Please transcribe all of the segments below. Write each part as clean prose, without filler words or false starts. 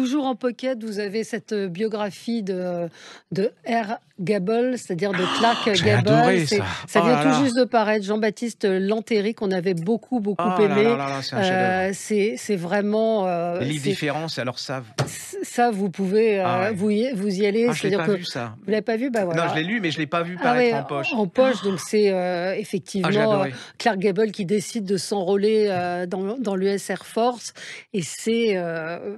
toujours en pocket, vous avez cette biographie de R. Gable, c'est-à-dire de Clark J'ai Gable. adoré ça. Ça Oh vient là tout là. juste de paraître. Jean-Baptiste Lantéry, qu'on avait beaucoup, beaucoup Oh là là aimé. là là, c'est un chef-d'œuvre. C'est vraiment. Les livres différents, c'est alors ça. Ça, vous pouvez Ah ouais. vous y aller. Ah, je l'ai C'est-à-dire pas que vu vous ça. l'avez pas vu, bah Non, je voilà. l'ai lu, mais je l'ai pas vu Ah paraître oui, en poche. en poche, donc c'est Ah, j'ai effectivement adoré. Clark Gable qui décide de s'enrôler dans l'US Air Force, et c'est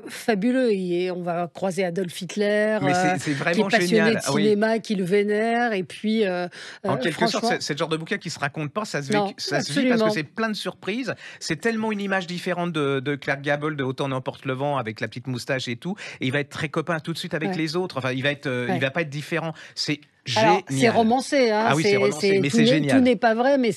fabuleux. On va croiser Adolf Hitler, Mais c'est qui est vraiment passionné de génial. Ah oui. cinéma, qui le vénère, et puis En quelque sorte, franchement, c'est le genre de bouquin qui se raconte pas, non, ça se vit parce que absolument. c'est plein de surprises. C'est tellement une image différente de Clark Gable, de Autant n'emporte le vent, avec la petite moustache et tout. Et il va être très copain tout de suite avec Ouais, les autres. Enfin, il ouais. va pas être différent. C'est Alors, c'est génial. romancé, hein, Ah oui, c'est romancé, mais c'est tout génial. n'est pas vrai, mais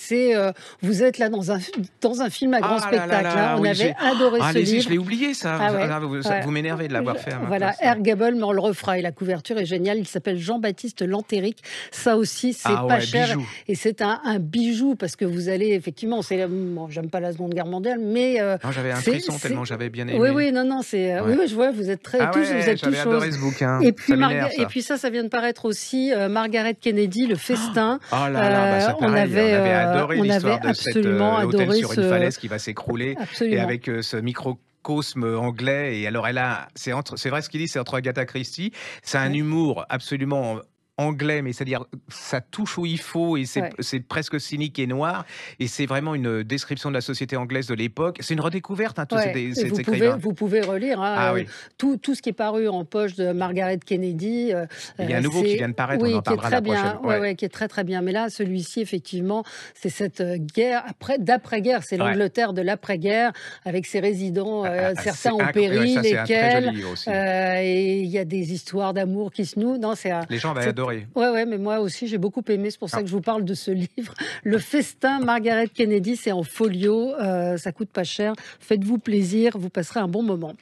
vous êtes là dans un film à grand Ah là là spectacle, hein. là, On oui, avait adoré ce allez-y, je livre. l'ai oublié ça. Ah ouais, ouais. Vous m'énervez de l'avoir fait à ma Voilà, place là. R. Gable, mais on le refera. Et la couverture est géniale. Il s'appelle Jean-Baptiste Lantéric. Ça aussi, c'est Ah pas ouais, cher. bijou. Et c'est un bijou, parce que vous allez effectivement, bon, j'aime pas la Seconde Guerre mondiale, mais Ah, j'avais un frisson tellement j'avais bien oui, aimé. oui, non, non, oui, Ouais. oui, je vois, vous êtes Ah vous ouais, êtes tout j'avais chose. adoré ce bouquin. Ça m'énerve Et ça. puis ça vient de paraître aussi, Margaret Kennedy, Le Festin. Oh là là, bah, ça pareil, on avait adoré On avait l'histoire de cet, absolument hôtel adoré sur une falaise qui va s'écrouler et absolument. avec, ce microcosme anglais et alors elle a c'est vrai ce qu'il dit, c'est entre Agatha Christie. C'est un Ouais, humour absolument anglais, mais c'est-à-dire ça touche où il faut et ouais. c'est presque cynique et noir et c'est vraiment une description de la société anglaise de l'époque. C'est une redécouverte, hein, tous Ouais, et ces écrivains. vous pouvez relire, Ah hein, oui, tout ce qui est paru en poche de Margaret Kennedy, il y a un nouveau qui vient de paraître, on oui, en qui est parlera très la prochaine bien, ouais, ouais, ouais, qui est très, très bien. Mais là, celui-ci, effectivement, c'est cette guerre d'après-guerre. C'est ouais. l'Angleterre de l'après-guerre, avec ses résidents, certains C'est ont ouais, péri, ça c'est un très joli lesquels, livre aussi. et il y a des histoires d'amour qui se nouent. Non, Les gens avaient adoré. ouais, ouais, mais moi aussi, j'ai beaucoup aimé. C'est pour ça Ah. que je vous parle de ce livre. Le Festin, Margaret Kennedy, c'est en folio, ça coûte pas cher. Faites-vous plaisir, vous passerez un bon moment.